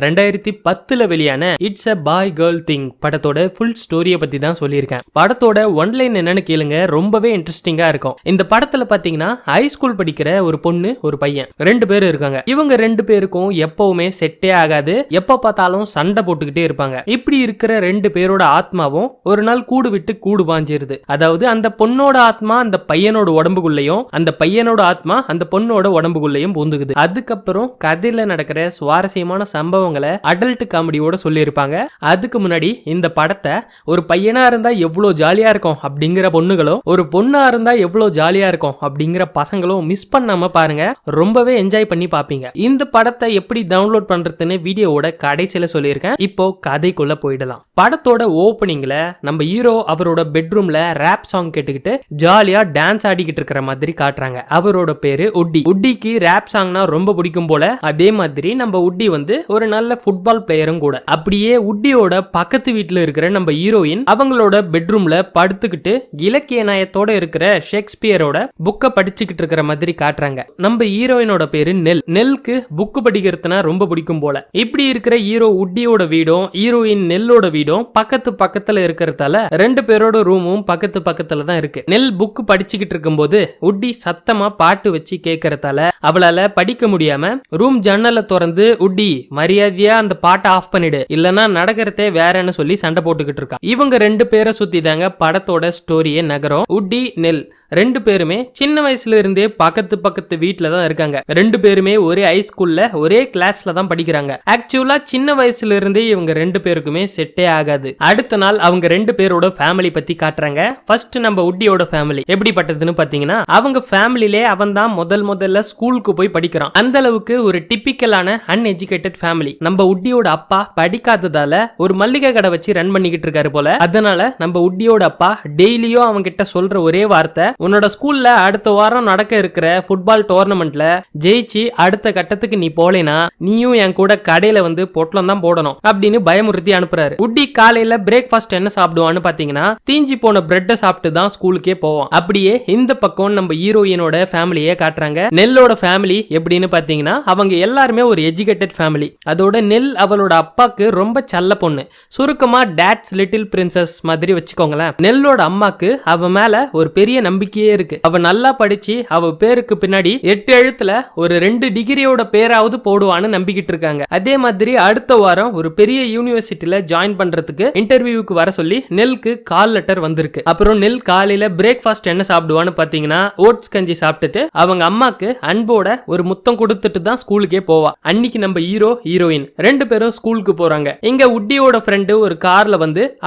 2010 வெளியான it's a bye girl thing படத்தோட full ஸ்டோரியை பத்தி தான் சொல்லியிருக்கேன். படத்தோட ஒன்லைன் என்னன்னு கேளுங்க, ரொம்பவே இன்ட்ரெஸ்டிங்கா இருக்கும். இந்த படத்துல பாத்தீங்கன்னா ஹை ஸ்கூல் படிக்கிற ஒரு பொண்ணு ஒரு பையன் 2 பேர் இருக்காங்க. இவங்க 2 பேருக்கும் எப்பவுமே செட்டே ஆகாது, எப்ப பார்த்தாலும் சண்டை போட்டுக்கிட்டே இருப்பாங்க. இப்படி இருக்கிற 2 பேரோட ஆத்மாவும் ஒரு நாள் கூடு விட்டு கூடு பாஞ்சிருது. அதாவது அந்த பொண்ணோட ஆத்மா அந்த பையனோட உடம்புக்குள்ளேயும், அந்த பையனோட ஆத்மா அந்த பொண்ணோட உடம்புக்குள்ளேயும் பூந்துக்குது. அதுக்கப்புறம் கதையில நடக்கிற சுவாரஸ்யமான சம்பவங்களை அடல்ட் காமெடியோட சொல்லியிருப்பாங்க. அதுக்கு முன்னாடி இந்த படத்தை ஒரு பையனா இருந்தா எவ்வளவு ஜாலியா இருக்கும் அப்படிங்கிற பொண்ணுகளும், ஒரு பொண்ணா இருந்தா எவ்வளவு ஜாலியா இருக்கும் அப்படிங்கிற பசங்களும் மிஸ் பண்ணாம பாருங்க, ரொம்பவே என்ஜாய் பண்ணி பாப்பீங்க. இந்த படத்தை எப்படி டவுன்லோட் பண்றதுன்னு வீடியோவோட கடைசியில சொல்லியிருக்கேன். இப்போ கதைக்குள்ள போயிடலாம். படத்தோட ஓப்பனிங்ல நம்ம ஹீரோ அவரோட பெட்ரூம்ல ரேப் சாங் கேட்டுக்கிட்டு ஜாலியா டான்ஸ் ஆடிக்கிட்டு இருக்கிற மாதிரி காட்டுறாங்க. அவரோட பேரு உட்டி. உட்டிக்கு ரேப் சாங்னா ரொம்ப பிடிக்கும் போல. அதே மாதிரி நம்ம உட்டி ஒரு நல்ல ஃபுட்பால் பிளேயரும் கூட. அப்படியே உட்டியோட பக்கத்து வீட்டுல இருக்கிற நம்ம ஹீரோயின் அவங்களோட பெட்ரூம்ல படுத்துக்கிட்டு இலக்கிய நயத்தோட இருக்கிற ஷேக்ஸ்பியரோட புக்கை படிச்சுக்கிட்டு இருக்கிற மாதிரி காட்டுறாங்க. நம்ம ஹீரோயினோட பேரு நெல். நெல்க்கு புக்கு படிக்கிறதுனா ரொம்ப பிடிக்கும் போல. இப்படி இருக்கிற ஹீரோ உட்டியோட வீடும் ஹீரோயின் நெல்லோட வீடும் பக்கத்து பக்கத்துல இருக்கிறதால 2 பேரோட ரூமும் பக்கத்து பக்கத்துல தான் இருக்கு. நெல் புக்கு படிச்சுக்கிட்டு இருக்கும் போது உட்டி சத்தமா பாட்டு வச்சு கேட்கறதால அவளால படிக்க முடியாம ரூம் ஜன்னலை திறந்து உட்டி மரியாதையா அந்த பாட்டை ஆஃப் பண்ணிடு, இல்லனா நடக்கிறதே வேறன்னு சொல்லி சண்டை போட்டுக்கிட்டு இருக்கா. இவங்க 2 பேரை சுத்தி தாங்க படத்தோட ஸ்டோரியே நகரம். உட்டி நெல் 2 பேருமே சின்ன வயசுல இருந்தே பக்கத்து வீட்டுல தான் இருக்காங்க. 2 பேருமே ஒரே ஹை ஸ்கூல்ல ஒரே கிளாஸ்ல தான் படிக்கிறாங்க. ஆக்சுவலா சின்ன வயசுல இருந்தே இவங்க 2 பேருக்குமே செட்டே ஆகாது. அடுத்த நாள் அவங்க 2 பேரோட ஃபேமிலி பத்தி காட்டுறாங்க. ஃபர்ஸ்ட் நம்ம உட்டியோட ஃபேமிலி எப்படிப்பட்டதுன்னு பாத்தீங்கன்னா, அவங்க ஃபேமிலிலே அவன் தான் முதல்ல ஸ்கூலுக்கு போய் படிக்கிறான். அந்த அளவுக்கு ஒரு டிபிக்கலான அன்எஜுகேட்டட் ஃபேமிலி. நம்ம உட்டியோட அப்பா படிக்காததால ஒரு மல்லிகை கடை வச்சு ரன் பண்ணிக்கிட்டு இருக்காரு போல. அதனால நம்ம உட்டியோட அப்பா டெய்லியும் அவங்க கிட்ட சொல்ற ஒரே வார்த்தை, உன்னோட ஸ்கூல்ல அடுத்த வாரம் நடக்க இருக்கிற ஃபுட்பால் டோர்னமெண்ட்ல ஜெயிச்சு அடுத்த கட்டத்துக்கு நீ போலேனா நீயும் என் கூட கடையில பொட்டலம் தான் போடணும் அப்படின்னு பயமுறுத்தி அனுப்புறாரு. உட்டி காலையில பிரேக்ஃபாஸ்ட் என்ன சாப்பிடுவான்னு பாத்தீங்கன்னா, தீஞ்சி போன பிரெட்டை சாப்பிட்டு தான் ஸ்கூலுக்கே போவோம். அப்படியே இந்த பக்கம் நம்ம ஹீரோயினோட ஃபேமிலியே காட்டுறாங்க. நெல்லோட ஃபேமிலி எப்படின்னு பாத்தீங்கன்னா, அவங்க எல்லாருமே ஒரு எஜுகேட்டட் ஃபேமிலி. அதோட நெல் அவளோட அப்பாக்கு ரொம்ப செல்ல பொண்ணு. சுருக்கமா டாட்ஸ் லிட்டில் பிரின்சஸ் மாதிரி வச்சுக்கோங்களேன். நெல்லோட அம்மாக்கு அவ மேல ஒரு பெரிய நம்பிக்கையே இருக்கு. அவ நல்லா படிச்சு அவ பேருக்கு பின்னாடி 8 எழுத்துல ஒரு 2 டிகிரியோட பேராவது போடுவான்னு நம்பிக்கிட்டு இருக்காங்க. அதே மாதிரி அடுத்த வாரம் ஒரு பெரிய யூனிவர்சிட்டியில ஜாயின் பண்றதுக்கு இன்டர்வியூக்கு வர சொல்லி நெல்க்கு கால் லெட்டர் வந்திருக்கு. அப்புறம் நெல் காலையில பிரேக்ஃபாஸ்ட் என்ன சாப்பிடுவான்னு பாத்தீங்கன்னா, ஓட்ஸ் கஞ்சி சாப்பிட்டுட்டு அவங்க அம்மாக்கு அன்போட ஒரு முத்தம் கொடுத்துட்டு தான் ஸ்கூலுக்கே போவா. அன்னைக்கு நம்ம ஹீரோ ஹீரோயின் 2 பேரும் ஸ்கூலுக்கு போறாங்க. இங்க உட்டியோட ஃப்ரெண்டு ஒரு கார்ல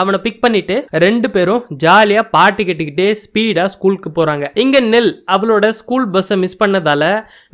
அவனை பிக் பண்ணிட்டு 2 பேரும் ஜாலியா பாட்டு கேட்டுக்கிட்டே ஸ்பீடா ஸ்கூலுக்கு போறாங்க. இங்க நெல் அவளோட ஸ்கூல் பஸ் மிஸ் பண்ணதால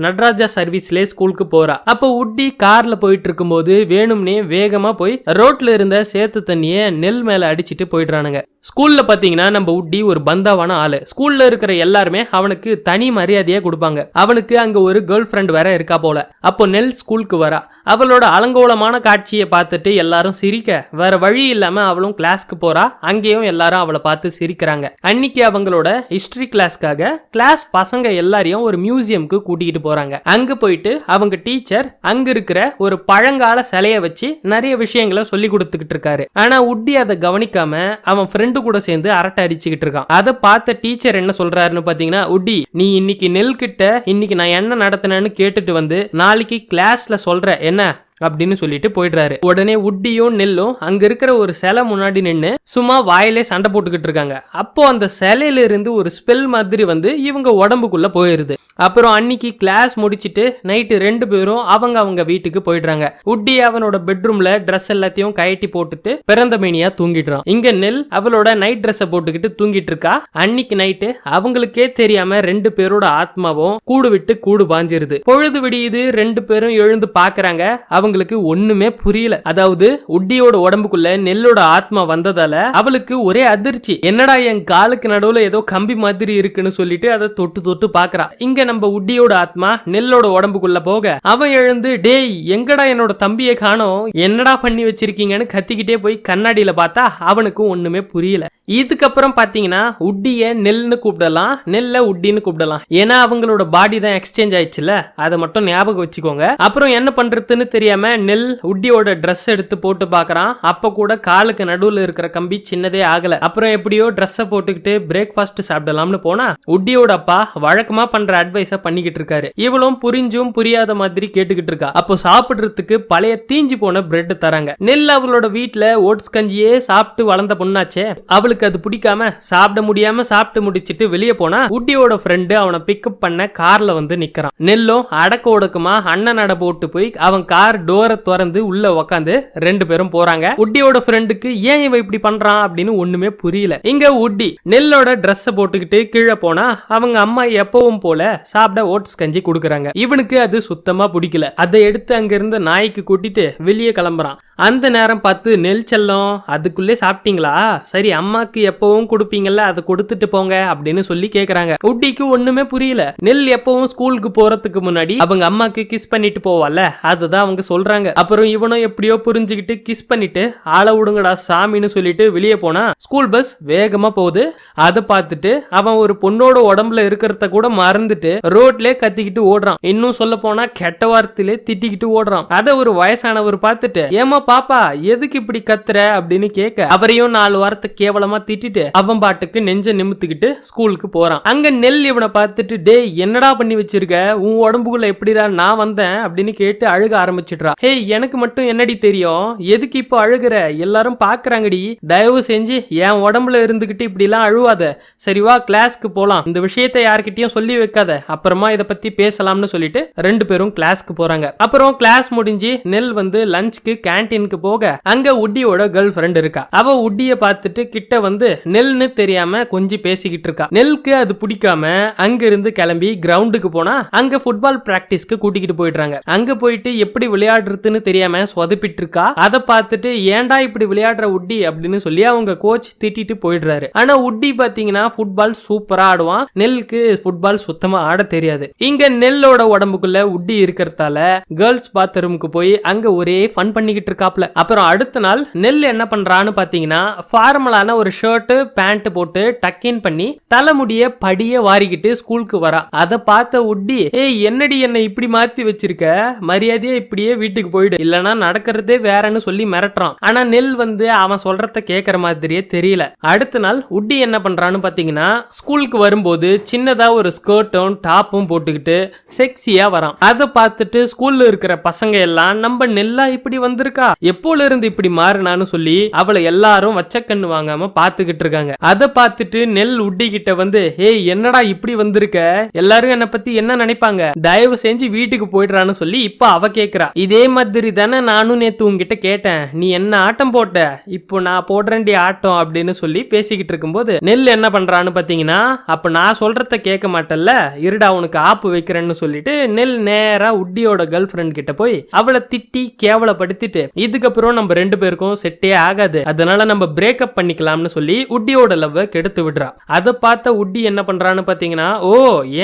நடராஜா சர்வீஸ்ல ஸ்கூலுக்கு போறா. அப்போ உட்டி கார்ல போயிட்டு இருக்கும்போது வேணும்னே வேகமா போய் ரோட்ல இருந்த சேத்து தண்ணிய நெல் மேல அடிச்சிட்டு போயிடுறானுங்க. ஸ்கூல்ல பாத்தீங்கன்னா நம்ம உட்டி ஒரு பந்தாவான ஆளு. ஸ்கூல்ல இருக்கிற எல்லாருமே அவனுக்கு தனி மரியாதையா கொடுப்பாங்க. அவனுக்கு அங்க ஒரு கேர்ள் ஃப்ரெண்ட் வேற இருக்கா போல. அப்போ நெல் ஸ்கூலுக்கு வரா. அவளோட அலங்கோலமான காட்சியை பார்த்துட்டு எல்லாரும் சிரிக்க வேற வழி இல்லாம அவளும் கிளாஸ்க்கு போறா. அங்கேயும் எல்லாரும் அவளை பார்த்து சிரிக்கிறாங்க. அன்னைக்கு அவங்களோட ஹிஸ்டரி கிளாஸ்க்காக கிளாஸ் பசங்க எல்லாரையும் ஒரு மியூசியம்க்கு கூட்டிகிட்டு போறாங்க. அங்க போயிட்டு அவங்க டீச்சர் அங்க இருக்கிற ஒரு பழங்கால சிலைய வச்சு நிறைய விஷயங்களை சொல்லி கொடுத்துக்கிட்டு இருக்காரு. ஆனா உட்டி அதை கவனிக்காம அவன் ஃப்ரெண்ட் கூட சேர்ந்து அரட்டை அடிச்சுக்கிட்டு இருக்கான். அதை பார்த்த டீச்சர் என்ன சொல்றாருன்னு பாத்தீங்கன்னா, உட்டி நீ இன்னைக்கு நெல் கிட்ட இன்னைக்கு நான் என்ன நடத்தினேன்னு கேட்டுட்டு நாளைக்கு கிளாஸ்ல சொல்ற என்ன அப்படின்னு சொல்லிட்டு போயிடுறாரு. உடனே உட்டியும் நெல்லும் அங்க இருக்கிற ஒரு சிலை முன்னாடி நின்று சும்மா வாயிலே சண்டை போட்டுக்கிட்டு இருக்காங்க. அப்போ அந்த சிலையில இருந்து ஒரு ஸ்பெல் மாதிரி இவங்க உடம்புக்குள்ள போயிருது. அப்புறம் அன்னைக்கு கிளாஸ் முடிச்சிட்டு நைட்டு 2 பேரும் அவங்க வீட்டுக்கு போயிடுறாங்க. உட்டி அவனோட பெட்ரூம்ல ட்ரெஸ் எல்லாத்தையும் கயட்டி போட்டுட்டு பிறந்த மேனியா தூங்கிடுறான். இங்க நெல் அவளோட நைட் ட்ரெஸ்ஸை போட்டுக்கிட்டு தூங்கிட்டு இருக்கா. அன்னைக்கு நைட்டு அவங்களுக்கே தெரியாம 2 பேரோட ஆத்மாவும் கூடு விட்டு கூடு பாஞ்சிருது. பொழுது விடியுது. 2 பேரும் எழுந்து பாக்குறாங்க. அவங்களுக்கு ஒண்ணுமே புரியல. அதாவது உட்டியோட உடம்புக்குள்ள நெல்லோட ஆத்மா வந்ததால அவளுக்கு ஒரே அதிர்ச்சி. என்னடா என் காலுக்கு நடுவுல ஏதோ கம்பி மாதிரி இருக்குன்னு சொல்லிட்டு அதை தொட்டு பாக்குறா. இங்க நம்ம உட்டியோட ஆத்மா நெல்லோட உடம்புக்குள்ள போக அவன் எழுந்து, டேய் எங்கடா என்னோட தம்பியை காணோம், என்னடா பண்ணி வச்சிருக்கீங்கன்னு கத்திக்கிட்டே போய் கண்ணாடியில பார்த்தா அவனுக்கும் ஒண்ணுமே புரியல. இதுக்கப்புறம் பாத்தீங்கன்னா உட்டிய நெல்னு கூப்பிடலாம், நெல்ல உட்டின்னு கூப்பிடலாம். ஏன்னா அவங்களோட பாடி தான் எக்ஸ்சேஞ்ச் ஆயிடுச்சுல, அதை மட்டும் ஞாபகம் வச்சுக்கோங்க. அப்புறம் என்ன பண்றதுன்னு தெரியாம நெல் உட்டியோட ட்ரெஸ் எடுத்து போட்டு பாக்குறான். அப்ப கூட காலுக்கு நடுவுல இருக்கிற கம்பி சின்னதே ஆகல. அப்புறம் எப்படியோ ட்ரெஸ்ஸை போட்டுக்கிட்டு பிரேக்ஃபாஸ்ட் சாப்பிடலாம்னு போனா உட்டியோட அப்பா வழக்கமா பண்ற அட்வைஸ பண்ணிக்கிட்டு இருக்காரு. இவளும் புரிஞ்சும் புரியாத மாதிரி கேட்டுக்கிட்டு இருக்கா. அப்போ சாப்பிடுறதுக்கு பழைய தீஞ்சு போன பிரெட் தராங்க. நெல் அவளோட வீட்டுல ஓட்ஸ் கஞ்சியே சாப்பிட்டு வளர்ந்த பொண்ணாச்சே, அவளுக்கு அது பிடிக்காம சாப்பிட முடியாம சாப்பிட்டு முடிச்சிட்டு வெளியே போனா உட்டியோட ஃப்ரெண்டு அவனை பிக்கப் பண்ண கார்ல வந்து நிக்கிறான். நெல்லும் அடக்க ஒடுக்குமா அண்ணன் நட போட்டு போய் அவன் கார் டோரை திறந்து உள்ள உக்காந்து ரெண்டு பேரும் போறாங்க. உட்டியோட ஃப்ரெண்டுக்கு ஏன் இவன் இப்படி பண்றான் அப்படின்னு ஒண்ணுமே புரியல. இங்க உட்டி நெல்லோட ட்ரெஸ் போட்டுக்கிட்டு கீழே போனா அவங்க அம்மா எப்பவும் போல சாப்பிட ஓட்ஸ் கஞ்சி கொடுக்கறாங்க. இவனுக்கு அது சுத்தமா பிடிக்கல. அதை எடுத்து அங்க இருந்து நாய்க்கு கூட்டிட்டு வெளியே கிளம்புறான். அந்த நேரம் பார்த்து நெல் செல்லம் அதுக்குள்ளே சாப்பிட்டீங்களா, சரி அம்மாக்கு எப்பவும் கொடுப்பீங்கல்ல அதை கொடுத்துட்டு போங்க அப்படின்னு சொல்லி கேக்குறாங்க. உட்டிக்கு ஒண்ணுமே புரியல. நெல் எப்பவும் ஸ்கூலுக்கு போறதுக்கு முன்னாடி அவங்க அம்மாக்கு கிஸ் பண்ணிட்டு போவால, அதுதான் அவங்க சொல்றாங்க. அப்புறம் இவனும் எப்படியோ புரிஞ்சுக்கிட்டு கிஸ் பண்ணிட்டு ஆள விடுங்கடா சாமின்னு சொல்லிட்டு வெளியே போனா ஸ்கூல் பஸ் வேகமா போகுது. அதை பார்த்துட்டு அவன் ஒரு பொண்ணோட உடம்புல இருக்கிறத கூட மறந்துட்டு ரோட்ல கத்திக்கிட்டு ஓடுறான். இன்னும் சொல்ல போனா கெட்ட வார்த்தையிலே திட்டிக்கிட்டு ஓடுறான். அதை ஒரு வயசானவர் பார்த்துட்டு ஏமா பாப்பா எதுக்கு இப்படி கத்துற அப்படின்னு கேட்க அவரையும் 4 வாரத்தை கேவலமா திட்டிட்டு அவன் பாட்டுக்கு நெஞ்ச நிமித்துக்கிட்டு ஸ்கூலுக்கு போறான். அங்க நெல் இவனை பார்த்துட்டு டே என்னடா பண்ணி வச்சிருக்க, உன் உடம்புக்குள்ள எப்படிடா நான் வந்தேன் அப்படின்னு கேட்டு அழுக ஆரம்பிச்சிடுறா. ஹே எனக்கு மட்டும் என்னடி தெரியும், எதுக்கு இப்போ அழுகுற, எல்லாரும் பாக்குறாங்கடி, தயவு செஞ்சு என் உடம்புல இருந்துகிட்டு இப்படி எல்லாம் அழுவாத, சரிவா கிளாஸ்க்கு போலாம், இந்த விஷயத்தை யார்கிட்டயும் சொல்லி வைக்காத, அப்புறமா இதை பத்தி பேசலாம்னு சொல்லிட்டு ரெண்டு பேரும் கிளாஸ்க்கு போறாங்க. அப்புறம் கிளாஸ் முடிஞ்சு நெல் வந்து லஞ்சுக்கு கேண்டீனுக்கு போக அங்க உட்டியோட கேர்ள் ஃப்ரெண்ட் இருக்கா. அவ உட்டிய பார்த்துட்டு கிட்ட வந்து நெல்னு தெரியாம கொஞ்சம் பேசிக்கிட்டு இருக்கா. நெல்க்கு அது பிடிக்காம அங்க இருந்து கிளம்பி கிரவுண்டுக்கு போனா அங்க ஃபுட்பால் பிராக்டிஸ்க்கு கூட்டிக்கிட்டு போயிடுறாங்க. அங்க போயிட்டு எப்படி விளையாடுறதுன்னு தெரியாம சொதப்பிட்டு இருக்கா. அதை பார்த்துட்டு ஏன்டா இப்படி விளையாடுற உட்டி அப்படின்னு சொல்லி அவங்க கோச் திட்டிட்டு போயிடுறாரு. ஆனா உட்டி பாத்தீங்கன்னா ஃபுட்பால் சூப்பரா ஆடுவான். நெல்லுக்கு ஃபுட்பால் சுத்தமா ஆட தெரியாது. இங்க நெல்லோட உடம்புக்குள்ள உட்டி இருக்கிறதால கேர்ள்ஸ் பாத்ரூமுக்கு போய் அங்க ஒரே ஃபன் பண்ணிக்கிட்டு இருக்காப்ல. அப்புறம் அடுத்த நாள் நெல் என்ன பண்றான்னு பாத்தீங்கன்னா ஃபார்மலான ஒரு ஷர்ட் பேண்ட் போட்டு டக்கின் பண்ணி தலைமுடிய படிய வாரிக்கிட்டு ஸ்கூலுக்கு வரா. அதை பார்த்த உட்டி ஏய் என்னடி என்ன இப்படி மாத்தி வச்சிருக்க, மரியாதையா இப்படியே வீட்டுக்கு போயிடு, இல்லனா நடக்கிறதே வேறன்னு சொல்லி மிரட்டுறான். ஆனா நெல் வந்து அவன் சொல்றத கேட்கற மாதிரியே தெரியல. அடுத்த நாள் உட்டி என்ன பண்றான்னு பாத்தீங்கன்னா ஸ்கூலுக்கு வரும்போது சின்னதா ஒரு ஸ்கர்ட்டும் டாப்பும் போட்டுக்கிட்டு செக்ஸியா வரான். அதை பார்த்துட்டு ஸ்கூல்ல இருக்கிற பசங்க எல்லாம் நம்ம நெல்லா இப்படி வந்திருக்கா, எப்போல இருந்து இப்படி மாறினான்னு சொல்லி அவளை எல்லாரும் வச்ச கண்ணு வாங்காம பாத்துக்கிட்டு இருக்காங்க. அதை பார்த்துட்டு நெல் உட்டி கிட்ட வந்து ஏய் என்னடா இப்படி வந்திருக்க, எல்லாரும் என்ன பத்தி என்ன நினைப்பாங்க, தயவு செஞ்சு வீட்டுக்கு போயிடுறான்னு சொல்லி இப்ப அவ கேக்குறா. இதே மாதிரி தானே நானும் நேத்து உங்ககிட்ட கேட்டேன், நீ என்ன ஆட்டம் போட்ட, இப்போ நான் போடுறேன்டி ஆட்டம் அப்படின்னு சொல்லி பேசிக்கிட்டு இருக்கும்போது நெல் என்ன பண்றான்னு பாத்தீங்கன்னா அப்ப நான் சொல்றத கேட்க மாட்டல்ல, இருடா உனக்கு ஆப்பு வைக்கிறேன்னு சொல்லிட்டு நெல் நேரா உட்டியோட கேர்ள் ஃப்ரெண்ட் கிட்ட போய் அவளை திட்டி கேவலப்படுத்திட்டு இதுக்கப்புறம் நம்ம ரெண்டு பேருக்கும் செட்டே ஆகாது, அதனால நம்ம பிரேக்கப் பண்ணிக்கலாம்னு சொல்லி உட்டியோட லவ் கெடுத்து விடுறா. அதை பார்த்த உட்டி என்ன பண்றான்னு பாத்தீங்கன்னா ஓ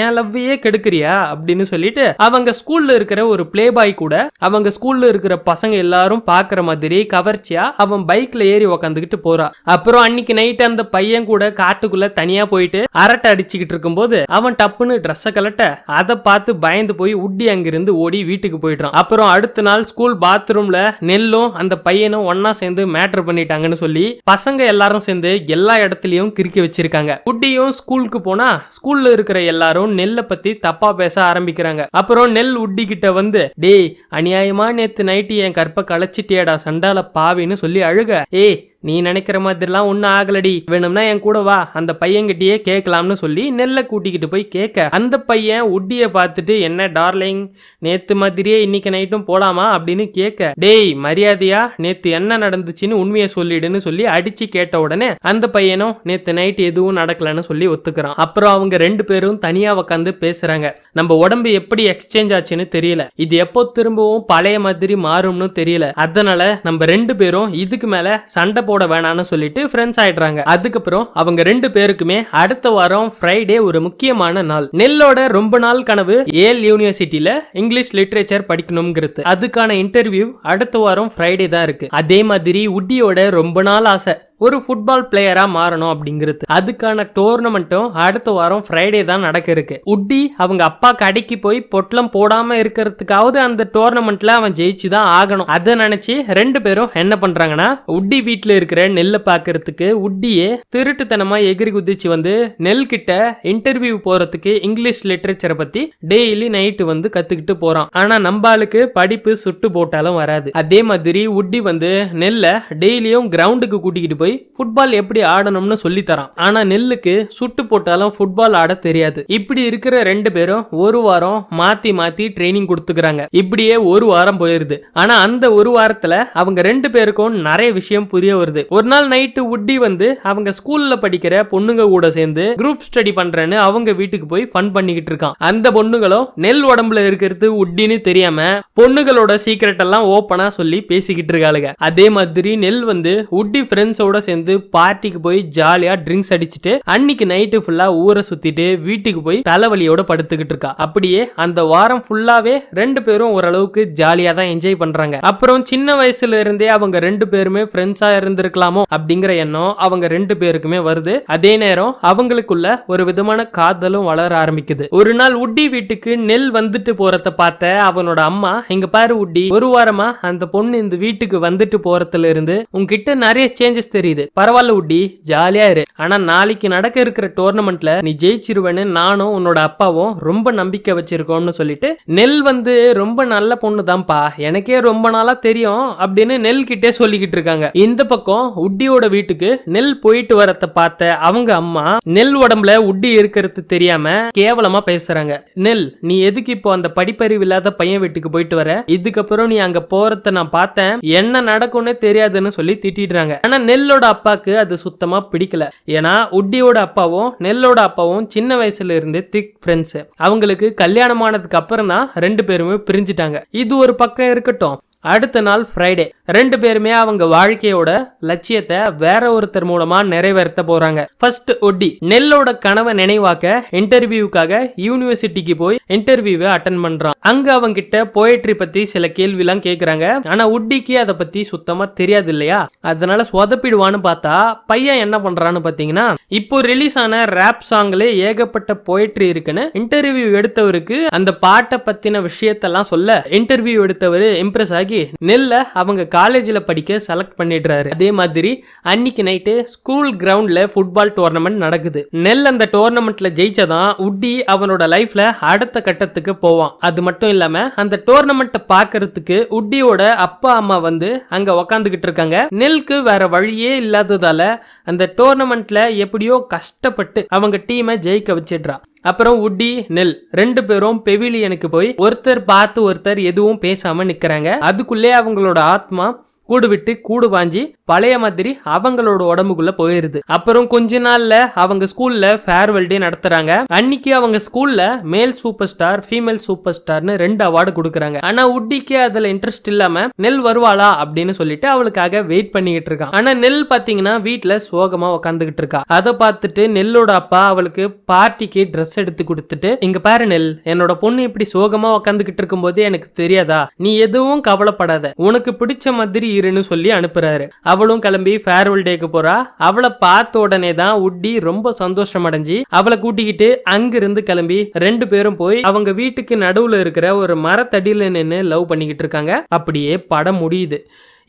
ஏன் லவ்வையே கெடுக்கிறியா அப்படின்னு சொல்லிட்டு அவங்க ஸ்கூல்ல இருக்கிற ஒரு பிளே பாய் கூட அவங்க ஸ்கூல்ல இருக்கிற பசங்க எல்லாரும் பாக்குற மாதிரி கவர்ச்சியா அவன் பைக்ல ஏறி உக்காந்துக்கிட்டு போறா. அப்புறம் அன்னைக்கு நைட் அந்த பையன் கூட காட்டுக்குள்ள தனியா போயிட்டு அரட்டை அடிச்சுக்கிட்டு இருக்கும்போது அவன் டப்புன்னு ட்ரெஸ்ஸ கலட்ட அதை பார்த்து பயந்து போய் உட்டி அங்கிருந்து ஓடி வீட்டுக்கு போயிடுறான். அப்புறம் அடுத்த நாள் ஸ்கூல் பாத்ரூம்ல நெல்லும் அந்த பையனும் ஒன்னா சேர்ந்து மேட்டர் பண்ணிட்டாங்கன்னு சொல்லி பசங்க எல்லாரும் சேர்ந்து எல்லா இடத்துலயும் கிறுக்கி வச்சிருக்காங்க. உட்டியும் ஸ்கூலுக்கு போனா ஸ்கூல்ல இருக்கிற எல்லாரும் நெல்ல பத்தி தப்பா பேச ஆரம்பிக்கிறாங்க. அப்புறம் நெல் உட்டி கிட்ட வந்து டேய் அநியாயமா நேத்து நைட்டு என் கற்ப களைச்சிட்டியடா சண்டால பாவின்னு சொல்லி அழுக. ஏய் நீ நினைக்கிற மாதிரிலாம் ஒன்னும் ஆகலடி, வேணும்னா என் கூட வா அந்த பையன்கிட்டயே கேட்கலாம்னு சொல்லி நெல்லை கூட்டிக்கிட்டு போய் கேட்க அந்த பையன் உட்டிய பார்த்துட்டு என்ன டார்லிங் நேத்து மாதிரியே இன்னைக்கு நைட்டும் போலாமா அப்படின்னு கேட்க டேய் மரியாதையா நேத்து என்ன நடந்துச்சுன்னு உண்மையை சொல்லிடுன்னு சொல்லி அடிச்சு கேட்ட உடனே அந்த பையனும் நேத்து நைட் எதுவும் நடக்கலன்னு சொல்லி ஒத்துக்கிறான். அப்புறம் அவங்க ரெண்டு பேரும் தனியா உட்காந்து பேசுறாங்க. நம்ம உடம்பு எப்படி எக்ஸ்சேஞ்ச் ஆச்சுன்னு தெரியல, இது எப்போ திரும்பவும் பழைய மாதிரி மாறும்னு தெரியல, அதனால நம்ம ரெண்டு பேரும் இதுக்கு மேல சண்டை போட வேணாம்னு சொல்லிட்டு ஃப்ரெண்ட்ஸ் ஆயிடுறாங்க. அதுக்கப்புறம் அவங்க ரெண்டு பேருக்குமே அடுத்த வாரம் ஃப்ரைடே ஒரு முக்கியமான நாள். நெல்லோட ரொம்ப நாள் கனவு ஏல் யூனிவர்சிட்டியில இங்கிலீஷ் லிட்ரேச்சர் படிக்கணும்ங்கிறது, அதுக்கான இன்டர்வியூ அடுத்த வாரம் ஃப்ரைடே தான் இருக்கு. அதே மாதிரி உட்டியோட ரொம்ப நாள் ஆசை ஒரு ஃபுட்பால் பிளேயரா மாறணும் அப்படிங்கிறது. அதுக்கான டோர்னமெண்ட்டும் அடுத்த வாரம் ஃப்ரைடே தான் நடக்க இருக்கு. உட்டி அவங்க அப்பா கடைக்கு போய் பொட்டலம் போடாம இருக்கிறதுக்காவது அந்த டோர்னமெண்ட்ல அவன் ஜெயிச்சு தான் ஆகணும். அதை நினைச்சு ரெண்டு பேரும் என்ன பண்றாங்கன்னா, உட்டி வீட்டுல இருக்கிற நெல்லை பாக்குறதுக்கு உட்டியே திருட்டுத்தனமா எகிரி குதிச்சு வந்து நெல் கிட்ட இன்டர்வியூ போறதுக்கு இங்கிலீஷ் லிட்டரேச்சரை பத்தி டெய்லி நைட்டு வந்து கத்துக்கிட்டு போறான். ஆனா நம்பாளுக்கு படிப்பு சுட்டு போட்டாலும் வராது. அதே மாதிரி உட்டி வந்து நெல்ல டெய்லியும் கிரவுண்டுக்கு கூட்டிக்கிட்டு போய் ஃபுட்பால் எப்படி ஆடணும்னு சொல்லி தரான். ஆனா நெல்லுக்கு சுட்டு போட்டாலும் ஃபுட்பால் ஆட தெரியாது. இப்படி இருக்கிற ரெண்டு பேரும் ஒரு வாரம் மாத்தி மாத்தி ட்ரைனிங் கொடுத்துக்கிறாங்க. இப்படியே ஒரு வாரம் போயிருது. ஆனா அந்த ஒரு வாரத்துல அவங்க ரெண்டு பேருக்கும் நிறைய விஷயம் புரிய வருது. ஒரு நாள் நைட்டு உட்டி வந்து அவங்க ஸ்கூல்ல படிக்கிற பொண்ணுங்க கூட சேர்ந்து குரூப் ஸ்டடி பண்றேன்னு அவங்க வீட்டுக்கு போய் ஃபன் பண்ணிக்கிட்டு இருக்கான். அந்த பொண்ணுங்களும் நெல் உடம்புல இருக்கிறது உட்டின்னு தெரியாம பொண்ணுகளோட சீக்ரெட் எல்லாம் ஓப்பனா சொல்லி பேசிக்கிட்டு இருக்காளுங்க. அதே மாதிரி நெல் வந்து உட்டி ஃப்ரெண்ட்ஸோட சேர்ந்து பார்ட்டிக்கு போய் ஜாலியா ட்ரிங்க்ஸ் அடிச்சுட்டு அன்னைக்கு நைட்டு ஃபுல்லா ஊரை சுத்திட்டு வீட்டுக்கு போய் தலைவலியோட படுத்துக்கிட்டு இருக்கா. அப்படியே அந்த வாரம் ஃபுல்லாவே ரெண்டு பேரும் ஓரளவுக்கு ஜாலியா தான் என்ஜாய் பண்றாங்க. அப்புறம் சின்ன வயசுல இருந்தே அவங்க ரெண்டு பேருமே ஃப்ரெண்ட்ஸா இருந்திருக்கலாமோ அப்படிங்கிற எண்ணம் அவங்க ரெண்டு பேருக்குமே வருது. அதே நேரம் அவங்களுக்குள்ள ஒரு விதமான காதலும் வளர ஆரம்பிக்குது. ஒரு நாள் உட்டி வீட்டுக்கு நெல் வந்துட்டு போறத பார்த்த அவனோட அம்மா, இங்க பாரு உட்டி, ஒரு வாரமா அந்த பொண்ணு இந்த வீட்டுக்கு வந்துட்டு போறதுல இருந்து உன்கிட்ட நிறைய சேஞ்சஸ் தெரியுது. பரவாயில்ல உட்டி, ஜாலியா இரு. ஆனா நாளைக்கு நடக்க இருக்கிற டோர்னமெண்ட்ல நீ ஜெயிச்சிருவேன்னு நானும் உன்னோட அப்பாவும் ரொம்ப நம்பிக்கை வச்சிருக்கோம்னு சொல்லிட்டு, நெல் வந்து ரொம்ப நல்ல பொண்ணு தான்ப்பா, எனக்கே ரொம்ப நாளா தெரியும் அப்படின்னு நெல் கிட்டே சொல்லிக்கிட்டு இருக்காங்க. இந்த பக்கம் உட்டியோட வீட்டுக்கு நெல் போயிட்டு வரத பார்த்த அவங்க அம்மா நெல் உடம்புல உட்டி இருக்கிறது தெரியாம கேவலமா பேசுறாங்க. நெல், நீ எதுக்கு இப்போ அந்த படிப்பறிவு இல்லாத பையன் வீட்டுக்கு போயிட்டு வர? இதுக்கப்புறம் நீ அங்க போறத நான் பார்த்தேன், என்ன நடக்கும்னு தெரியாதுன்னு சொல்லி திட்டிடுறாங்க. ஆனா நெல்லோட அப்பாக்கு அது சுத்தமா பிடிக்கல. ஏன்னா உட்டியோட அப்பாவும் நெல்லோட அப்பாவும் சின்ன வயசுல இருந்து திக் ஃப்ரெண்ட்ஸ். அவங்களுக்கு கல்யாணம் ஆனதுக்கு அப்புறம் தான் ரெண்டு பேருமே பிரிஞ்சுட்டாங்க. இது ஒரு பக்கம் இருக்கட்டும். அடுத்த நாள் ஃப்ரைடே ரெண்டு பேருமே அவங்க வாழ்க்கையோட லட்சியத்தை வேற ஒருத்தர் மூலமா நிறைவேற்ற போறாங்க. ஃபர்ஸ்ட் ஒட்டி நெல்லோட கனவை நினைவாக்க இன்டர்வியூக்காக யூனிவர்சிட்டிக்கு போய் இன்டர்வியூவை அட்டன் பண்றான். அங்க அவங்க கிட்ட போயட்ரி பத்தி சில கேள்வி எல்லாம் கேக்குறாங்க. ஆனா உட்டிக்கு அதை பத்தி சுத்தமா தெரியாது இல்லையா, அதனால சொதப்பிடுவான்னு பார்த்தா பையன் என்ன பண்றான்னு பாத்தீங்கன்னா, இப்போ ரிலீஸ் ஆன ரேப் சாங்ல ஏகப்பட்ட போயட்ரி இருக்குன்னு இன்டர்வியூ எடுத்தவருக்கு அந்த பாட்டை பத்தின விஷயத்தெல்லாம் சொல்ல இன்டர்வியூ எடுத்தவர் இம்ப்ரெஸ் ஆகி நெல்ல அவங்க காலேஜ்ல படிக்க செலக்ட் பண்ணிடுறாரு. அதே மாதிரி அன்னைக்கு நைட்டு ஸ்கூல் கிரவுண்ட்ல ஃபுட்பால் டோர்னமெண்ட் நடக்குது. நெல் அந்த டோர்னமெண்ட்ல ஜெயிச்சதான் உட்டி அவனோட லைஃப்ல அடுத்த கட்டத்துக்கு போவான். அது மட்டும் இல்லாம அந்த டோர்னமெண்ட்டை பாக்குறதுக்கு உட்டியோட அப்பா அம்மா வந்து அங்க உக்காந்துகிட்டு இருக்காங்க. நெல்க்கு வேற வழியே இல்லாததால அந்த டோர்னமெண்ட்ல எப்படியோ கஷ்டப்பட்டு அவங்க டீமை ஜெயிக்க வச்சிடுறா. அப்புறம் உட்டி நெல் ரெண்டு பேரும் பெவிலியனுக்கு போய் ஒருத்தர் பார்த்து ஒருத்தர் எதுவும் பேசாம நிக்கிறாங்க. அதுக்குள்ளே அவங்களோட ஆத்மா கூடு விட்டு கூடு வாஞ்சி பழைய மாதிரி அவங்களோட உடம்புக்குள்ள போயிருது. அப்புறம் கொஞ்ச நாள்ல அவங்க ஸ்கூல்ல ஃபேர்வெல் டே நடத்துறாங்க. அன்னைக்கு அவங்க ஸ்கூல்ல மேல் சூப்பர் ஸ்டார், ஃபீமேல் சூப்பர் ஸ்டார்னு 2 அவார்டு கொடுக்குறாங்க. ஆனா உட்டிக்கு அதுல இன்ட்ரெஸ்ட் இல்லாம நெல் வருவாளா அப்படின்னு சொல்லிட்டு அவளுக்காக வெயிட் பண்ணிக்கிட்டு இருக்கான். ஆனா நெல் பாத்தீங்கன்னா வீட்டுல சோகமா உக்காந்துகிட்டு இருக்கா. அதை பார்த்துட்டு நெல்லோட அப்பா அவளுக்கு பார்ட்டிக்கு ட்ரெஸ் எடுத்து கொடுத்துட்டு, இங்க பாரு நெல், என்னோட பொண்ணு இப்படி சோகமா உக்காந்துகிட்டு இருக்கும் போது எனக்கு தெரியாதா, நீ எதுவும் கவலைப்படாத, உனக்கு பிடிச்ச மாதிரி இருன்னு சொல்லி அனுப்புறாரு. அவளும் கிளம்பி ஃபேர்வெல் டேக்கு போறா. அவளை பார்த்த உடனே தான் உட்டி ரொம்ப சந்தோஷம் அடைஞ்சி அவளை கூட்டிக்கிட்டு அங்கிருந்து கிளம்பி ரெண்டு பேரும் போய் அவங்க வீட்டுக்கு நடுவுல இருக்கிற ஒரு மரத்தடியில நின்று லவ் பண்ணிக்கிட்டு இருக்காங்க. அப்படியே படம் முடியுது.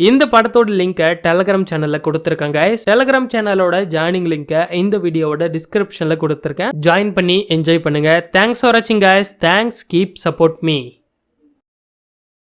இந்த படத்தோட லிங்கை டெலகிராம் சேனல்ல கொடுத்துருக்காங்க. டெலகிராம் சேனலோட ஜாயினிங் லிங்கை இந்த வீடியோவோட டிஸ்கிரிப்ஷன்ல கொடுத்துருக்கேன். ஜாயின் பண்ணி என்ஜாய் பண்ணுங்க. தேங்க்ஸ் ஃபார் வாட்சிங் guys. Thanks. Keep support me.